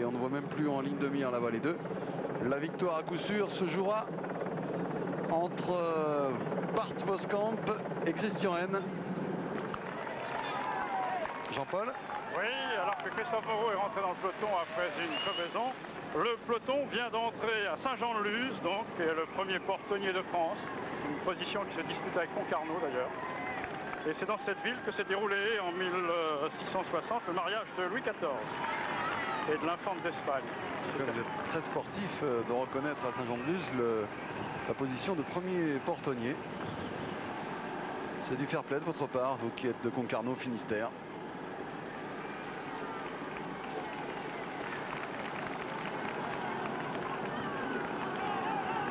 on ne voit même plus en ligne de mire là-bas les deux. La victoire à coup sûr se jouera entre Bart Voskamp et Christian N. Jean-Paul? Oui, alors que Christophe Moreau est rentré dans le peloton après une crevaison, le peloton vient d'entrer à Saint-Jean-de-Luz, donc, qui est le premier portonnier de France, une position qui se dispute avec Concarneau d'ailleurs. Et c'est dans cette ville que s'est déroulé en 1660 le mariage de Louis XIV et de l'infante d'Espagne. Vous êtes très sportif de reconnaître à Saint-Jean-de-Luz la position de premier portonnier. C'est du fair play de votre part, vous qui êtes de Concarneau, Finistère.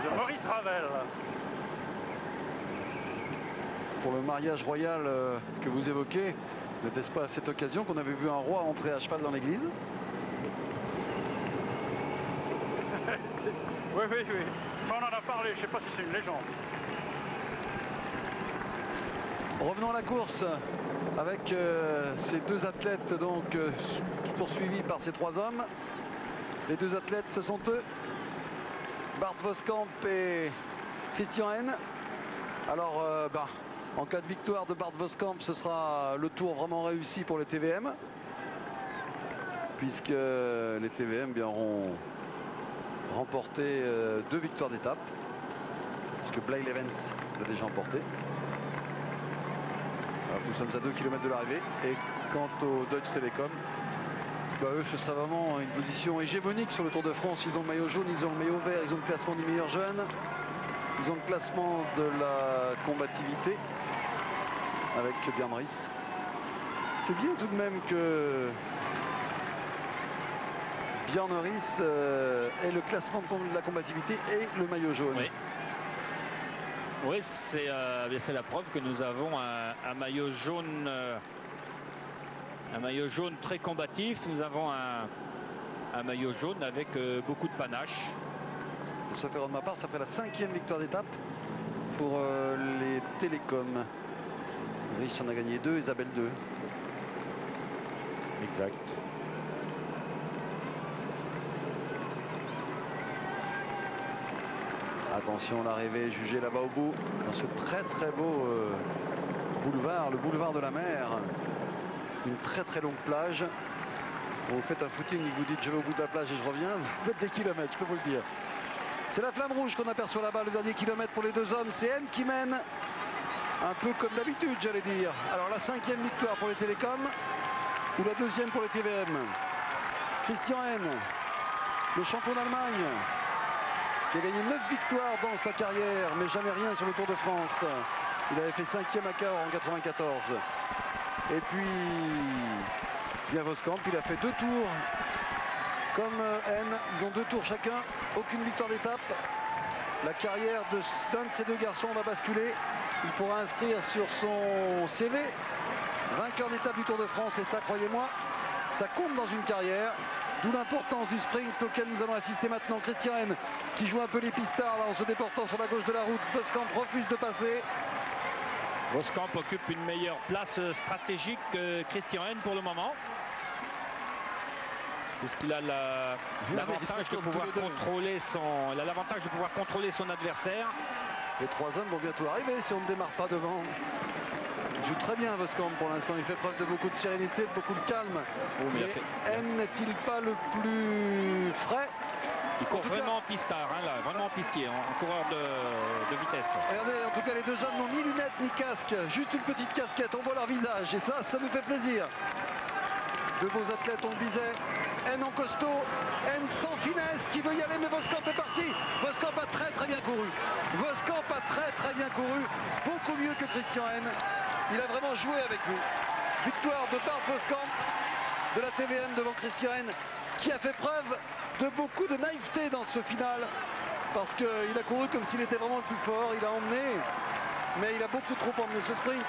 De Maurice Ravel. Pour le mariage royal que vous évoquez, n'était-ce pas à cette occasion qu'on avait vu un roi entrer à cheval dans l'église? Oui, oui, oui. On en a parlé, je ne sais pas si c'est une légende. Revenons à la course avec ces deux athlètes donc poursuivis par ces trois hommes. Les deux athlètes, ce sont eux, Bart Voskamp et Christian N. Alors, en cas de victoire de Bart Voskamp, ce sera le tour vraiment réussi pour les TVM, puisque les TVM auront remporté 2 victoires d'étape, puisque Blaine Evans l'a déjà emporté. Alors, nous sommes à 2 km de l'arrivée. Et quant au Deutsche Telekom, eux, ce sera vraiment une position hégémonique sur le Tour de France. Ils ont le maillot jaune, ils ont le maillot vert, ils ont le classement du meilleur jeune, ils ont le classement de la combativité avec Björn Ries. C'est bien tout de même que Björn Ries ait le classement de la combativité et le maillot jaune. Oui. Oui, c'est la preuve que nous avons un maillot jaune, très combatif. Nous avons un maillot jaune avec beaucoup de panache. Sauf erreur de ma part, ça fait la 5e victoire d'étape pour les Télécoms. Rich en a gagné 2, Isabelle 2. Exact. Attention, l'arrivée jugée là-bas au bout, dans ce très très beau boulevard, le boulevard de la mer. Une très très longue plage. Vous faites un footing, vous dites je vais au bout de la plage et je reviens, vous faites des kilomètres, je peux vous le dire. C'est la flamme rouge qu'on aperçoit là-bas, le dernier kilomètre pour les deux hommes. C'est N qui mène, un peu comme d'habitude, j'allais dire. Alors la 5e victoire pour les Télécoms, ou la 2e pour les TVM. Christian N, le champion d'Allemagne, qui a gagné 9 victoires dans sa carrière, mais jamais rien sur le Tour de France. Il avait fait 5e à Cahors en 94. Et puis, bien Voskamp, il a fait 2 tours. Comme N, ils ont 2 tours chacun, aucune victoire d'étape. La carrière d'un de ces deux garçons va basculer. Il pourra inscrire sur son CV vainqueur d'étape du Tour de France, et ça, croyez-moi, ça compte dans une carrière. D'où l'importance du sprint auquel nous allons assister maintenant. Christian N qui joue un peu les pistards là, en se déportant sur la gauche de la route. Voskamp refuse de passer. Voskamp occupe une meilleure place stratégique que Christian N pour le moment, puisqu'il a l'avantage de pouvoir contrôler son adversaire. Les trois hommes vont bientôt arriver si on ne démarre pas devant. Il joue très bien Voskamp pour l'instant, il fait preuve de beaucoup de sérénité, de beaucoup de calme. Mais N n'est-il pas le plus frais? Il court vraiment en pistard, hein, là, vraiment en pistier, en coureur de vitesse. Regardez, en tout cas les deux hommes n'ont ni lunettes ni casque, juste une petite casquette, on voit leur visage et ça nous fait plaisir. De beaux athlètes, on le disait. N en costaud, N sans finesse, qui veut y aller, mais Voskamp est parti. Voskamp a très très bien couru. Voskamp a très très bien couru, beaucoup mieux que Christian N. Il a vraiment joué avec lui. Victoire de Bart Voskamp de la TVM devant Christian N, qui a fait preuve de beaucoup de naïveté dans ce final, parce qu'il a couru comme s'il était vraiment le plus fort. Il a emmené, mais il a beaucoup trop emmené ce sprint.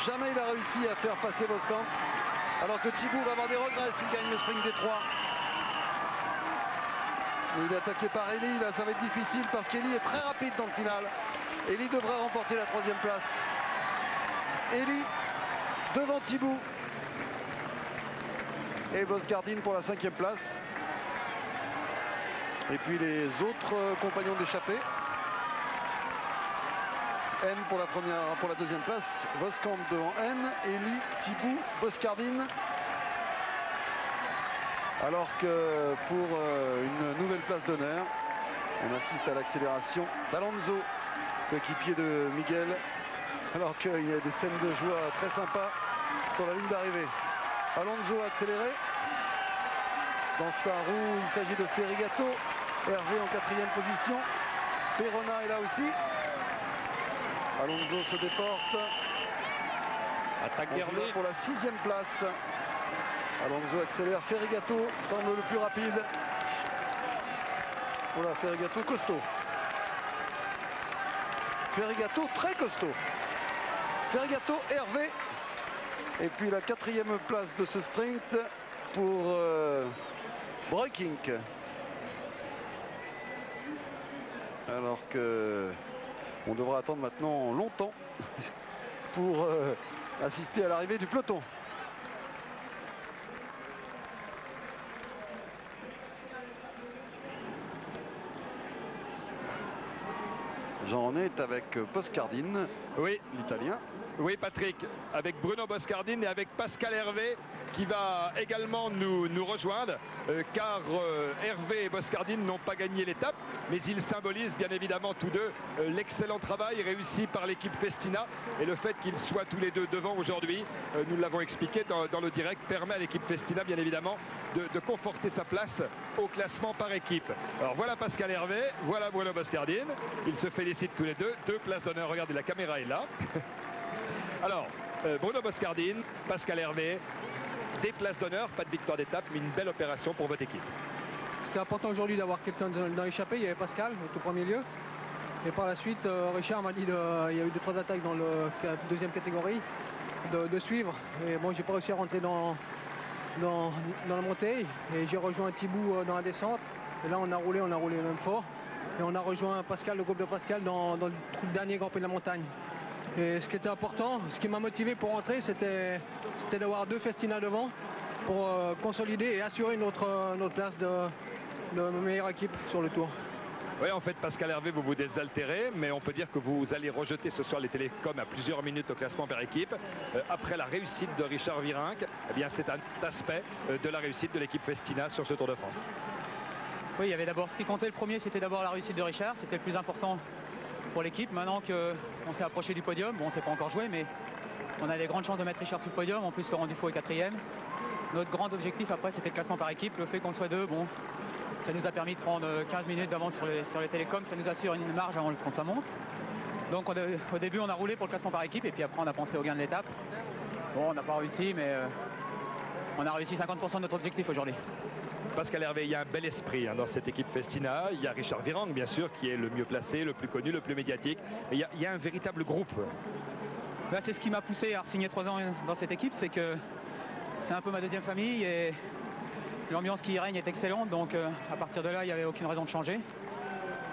Jamais il a réussi à faire passer Voskamp, alors que Thibaut va avoir des regrets s'il gagne le sprint des 3. Il est attaqué par Eli, là ça va être difficile parce qu'Eli est très rapide dans le final. Eli devrait remporter la 3e place. Eli devant Thibaut et Vosgardine pour la 5e place. Et puis les autres compagnons d'échappée. N pour la deuxième place, Voskamp devant N, Elie, Thibaut, Boscardine. Alors que pour une nouvelle place d'honneur, on assiste à l'accélération d'Alonso, coéquipier de Miguel, alors qu'il y a des scènes de joie très sympas sur la ligne d'arrivée. Alonso accéléré. Dans sa roue, il s'agit de Ferrigato. Hervé en 4e position. Perona est là aussi. Alonso se déporte. Attaque d'Hervé pour la 6e place. Alonso accélère. Ferrigato semble le plus rapide. Voilà, Ferrigato costaud. Ferrigato très costaud. Ferrigato, Hervé. Et puis la 4e place de ce sprint pour Breukink. Alors que on devra attendre maintenant longtemps pour assister à l'arrivée du peloton. Jean-René est avec Boscardine, oui, l'italien. Oui, Patrick, avec Bruno Boscardine et avec Pascal Hervé qui va également nous rejoindre, car Hervé et Boscardine n'ont pas gagné l'étape, mais ils symbolisent bien évidemment tous deux l'excellent travail réussi par l'équipe Festina, et le fait qu'ils soient tous les deux devant aujourd'hui, nous l'avons expliqué dans le direct, permet à l'équipe Festina bien évidemment de conforter sa place au classement par équipe. Alors voilà Pascal Hervé, voilà Bruno Boscardine, ils se félicitent tous les deux, 2 places d'honneur, regardez la caméra est là. Alors, Bruno Boscardine, Pascal Hervé, des places d'honneur, pas de victoire d'étape, mais une belle opération pour votre équipe. C'était important aujourd'hui d'avoir quelqu'un dans l'échappée. Il y avait Pascal au tout premier lieu. Et par la suite, Richard m'a dit qu'il y a eu 2-3 attaques dans la deuxième catégorie de suivre. Et bon, j'ai pas réussi à rentrer dans la montée. Et j'ai rejoint Thibaut dans la descente. Et là, on a roulé même fort. Et on a rejoint Pascal, le groupe de Pascal, dans le dernier Grand Prix de la montagne. Et ce qui était important, ce qui m'a motivé pour rentrer, c'était d'avoir 2 Festina devant pour consolider et assurer notre place de meilleure équipe sur le tour. Oui, en fait, Pascal Hervé, vous vous désaltérez, mais on peut dire que vous allez rejeter ce soir les télécoms à plusieurs minutes au classement par équipe. Après la réussite de Richard Virenque, eh bien, c'est un aspect de la réussite de l'équipe Festina sur ce Tour de France. Oui, il y avait d'abord ce qui comptait, le premier, c'était d'abord la réussite de Richard, c'était le plus important pour l'équipe. Maintenant qu'on s'est approché du podium, bon, on ne s'est pas encore joué, mais on a des grandes chances de mettre Richard sur le podium. En plus, Laurent Dufaux est 4e. Notre grand objectif après, c'était le classement par équipe. Le fait qu'on soit 2, bon, ça nous a permis de prendre 15 minutes d'avance sur les télécoms. Ça nous assure une marge quand ça monte. Donc au début, on a roulé pour le classement par équipe, et puis après, on a pensé au gain de l'étape. Bon, on n'a pas réussi, mais on a réussi 50% de notre objectif aujourd'hui. Pascal Hervé, il y a un bel esprit dans cette équipe Festina. Il y a Richard Virenque, bien sûr, qui est le mieux placé, le plus connu, le plus médiatique. Mais il y a un véritable groupe. Là, c'est ce qui m'a poussé à signer 3 ans dans cette équipe, c'est que c'est un peu ma deuxième famille et l'ambiance qui y règne est excellente. Donc à partir de là, il n'y avait aucune raison de changer.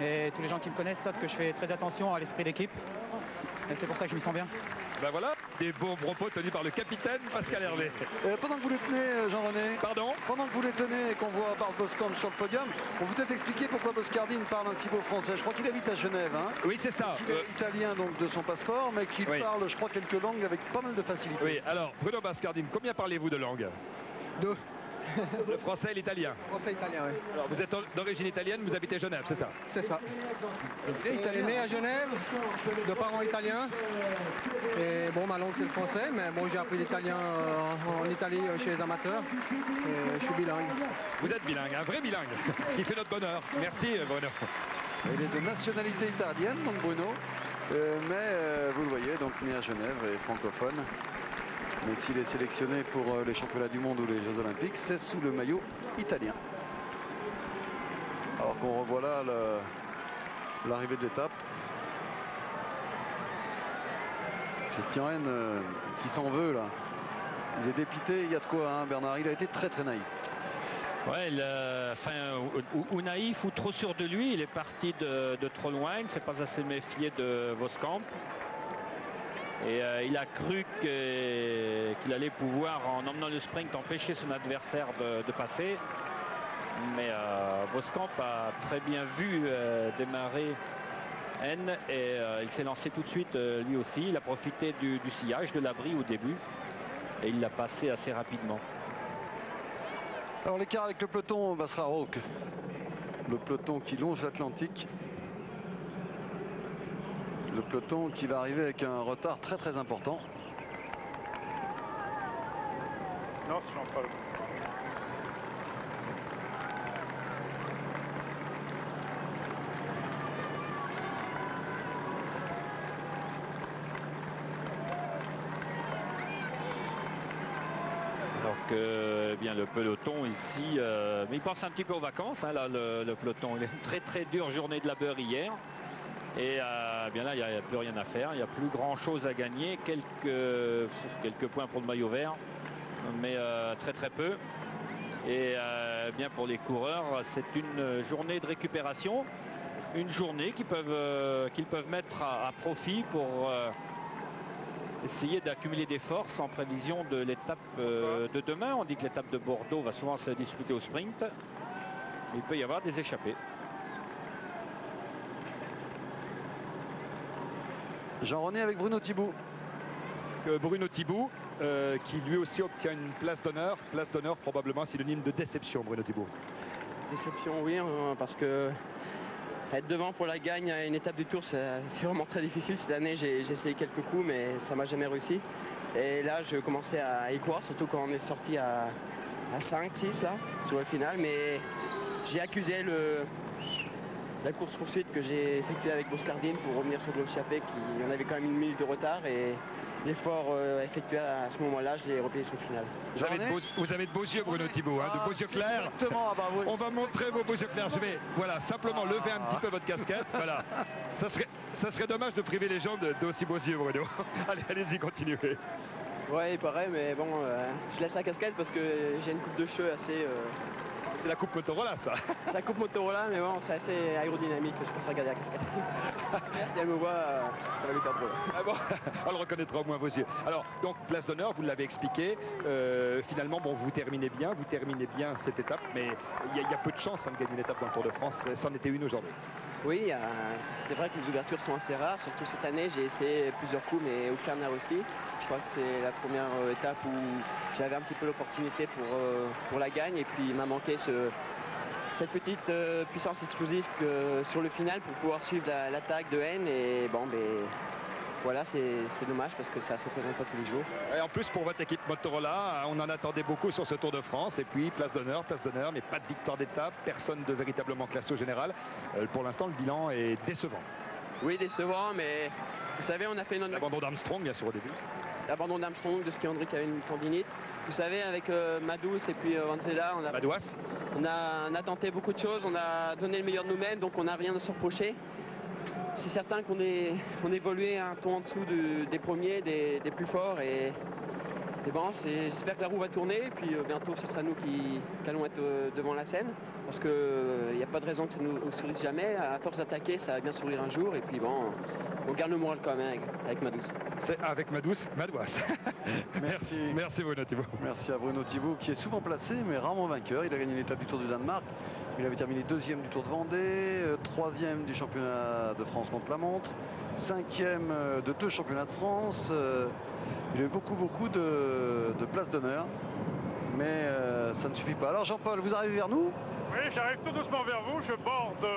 Et tous les gens qui me connaissent savent que je fais très attention à l'esprit d'équipe. Et c'est pour ça que je m'y sens bien. Ben voilà, des beaux propos tenus par le capitaine Pascal Hervé. Pendant que vous les tenez, Jean-René, pardon, pendant que vous les tenez et qu'on voit Bart Boskamp sur le podium, on peut peut-être expliquer pourquoi Boscardine parle un si beau français. Je crois qu'il habite à Genève. Hein. Oui, c'est ça. Il est italien donc de son passeport, mais qu'il parle, je crois, quelques langues avec pas mal de facilité. Oui, alors Bruno Boscardine, combien parlez-vous de langues? 2. Le français et l'italien. Français italien, oui. Alors vous êtes d'origine italienne, vous habitez Genève, c'est ça? C'est ça. Et italien. Né à Genève, de parents italiens. Et bon, ma langue c'est le français, mais bon, j'ai appris l'italien en Italie chez les amateurs. Et je suis bilingue. Vous êtes bilingue, un vrai bilingue, ce qui fait notre bonheur. Merci Bruno. Il est de nationalité italienne, donc Bruno. Mais vous le voyez, donc né à Genève et francophone. Mais s'il est sélectionné pour les championnats du monde ou les Jeux Olympiques, c'est sous le maillot italien. Alors qu'on revoit là l'arrivée de l'étape. Christian Haine qui s'en veut là. Il est dépité, il y a de quoi, hein, Bernard. Il a été très très naïf. Ouais, ou naïf ou trop sûr de lui. Il est parti de trop loin. Il ne s'est pas assez méfié de Voskamp. Et il a cru qu'il allait pouvoir, en emmenant le sprint, empêcher son adversaire de passer. Mais Voskamp a très bien vu démarrer N et il s'est lancé tout de suite lui aussi. Il a profité du sillage, de l'abri au début et il l'a passé assez rapidement. Alors l'écart avec le peloton sera Rauque. Le peloton qui longe l'Atlantique. Le peloton qui va arriver avec un retard très très important. Non, c'est Jean-Paul. Alors que bien le peloton ici, mais il pense un petit peu aux vacances, hein, là, le peloton. Il a une très très dure journée de labeur hier. Et bien là, il n'y a plus rien à faire. Il n'y a plus grand chose à gagner. Quelques points pour le maillot vert, mais très très peu. Et bien pour les coureurs, c'est une journée de récupération. Une journée qu'ils peuvent mettre à profit pour essayer d'accumuler des forces en prévision de l'étape de demain. On dit que l'étape de Bordeaux va souvent se disputer au sprint. Il peut y avoir des échappées. Jean-René avec Bruno Thibault. Bruno Thibault qui lui aussi obtient une place d'honneur. Place d'honneur probablement synonyme de déception, Bruno Thibault. Déception, oui, parce que être devant pour la gagne à une étape du Tour, c'est vraiment très difficile. Cette année, j'ai essayé quelques coups, mais ça m'a jamais réussi. Et là, je commençais à y croire, surtout quand on est sorti à 5-6 là, sur le final. Mais j'ai accusé la course-poursuite que j'ai effectuée avec Boscardine pour revenir sur l'échappée, qui en avait quand même une minute de retard. Et l'effort effectué à ce moment-là, je l'ai replié sur le final. Vous avez de beaux yeux, Bruno Thibault, hein, de beaux yeux clairs. Exactement. Oui, on va montrer vos beaux yeux clairs. Je vais simplement lever un petit peu votre casquette. Voilà. Ça serait dommage de priver les gens d'aussi beaux yeux, Bruno. Allez-y, continuez. Ouais, il paraît, mais bon, je laisse la casquette parce que j'ai une coupe de cheveux assez... C'est la coupe Motorola, ça. C'est la coupe Motorola, mais bon, c'est assez aérodynamique. Je préfère garder la casquette. Si elle me voit, ça va lui faire drôle. Ah bon, elle reconnaîtra au moins vos yeux. Alors, donc, place d'honneur, vous l'avez expliqué. Finalement, bon, vous terminez bien cette étape, mais il y a peu de chance de gagner une étape dans le Tour de France. C'en était une aujourd'hui. Oui, c'est vrai que les ouvertures sont assez rares. Surtout cette année, j'ai essayé plusieurs coups, mais aucun n'a réussi. Je crois que c'est la première étape où j'avais un petit peu l'opportunité pour la gagne. Et puis, il m'a manqué cette petite puissance explosive sur le final pour pouvoir suivre l'attaque de N. Et bon, voilà, c'est dommage parce que ça ne se représente pas tous les jours. Et en plus, pour votre équipe Motorola, on en attendait beaucoup sur ce Tour de France. Et puis, place d'honneur, mais pas de victoire d'étape. Personne de véritablement classé au général. Pour l'instant, le bilan est décevant. Oui, décevant, mais vous savez, on a fait notre... L'abandon d'Armstrong, bien sûr, au début. L'abandon d'Armstrong, de Ski Hendrick avait une tendinite. Vous savez, avec Madouas et puis Vanzela, on a tenté beaucoup de choses. On a donné le meilleur de nous-mêmes, donc on n'a rien à se reprocher. C'est certain qu'on évoluait un ton en dessous des premiers, des plus forts. Et bon, j'espère que la roue va tourner. Et puis bientôt, ce sera nous qui allons être devant la scène. Parce qu'il n'y a pas de raison que ça nous sourisse jamais. À force d'attaquer, ça va bien sourire un jour. Et puis bon, on garde le moral quand même avec Madouas. C'est avec Madouas. Merci Bruno Thibault. Merci à Bruno Thibault qui est souvent placé mais rarement vainqueur. Il a gagné l'étape du Tour du Danemark. Il avait terminé 2e du Tour de Vendée, 3e du championnat de France contre-la-montre, 5e de 2 championnats de France. Il a eu beaucoup de places d'honneur, mais ça ne suffit pas. Alors Jean-Paul, vous arrivez vers nous? Oui, j'arrive tout doucement vers vous. Je borde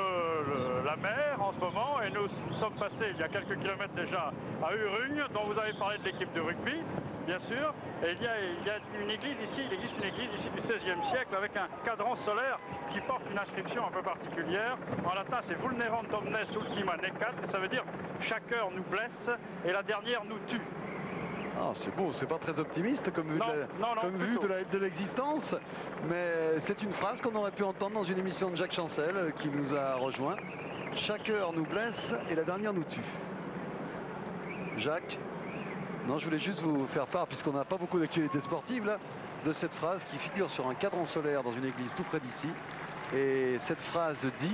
la mer en ce moment et nous sommes passés il y a quelques kilomètres déjà à Urugne, dont vous avez parlé de l'équipe de rugby, bien sûr. Et il y a une église ici, il existe une église ici du XVIe siècle avec un cadran solaire qui porte une inscription un peu particulière. En latin, c'est Vulnerant omnes ultima necat, et ça veut dire chaque heure nous blesse et la dernière nous tue. Ah, c'est beau, c'est pas très optimiste comme vue de l'existence, mais c'est une phrase qu'on aurait pu entendre dans une émission de Jacques Chancel qui nous a rejoint. Chaque heure nous blesse et la dernière nous tue. Jacques, non, je voulais juste vous faire part, puisqu'on n'a pas beaucoup d'actualités sportives là, de cette phrase qui figure sur un cadran solaire dans une église tout près d'ici. Et cette phrase dit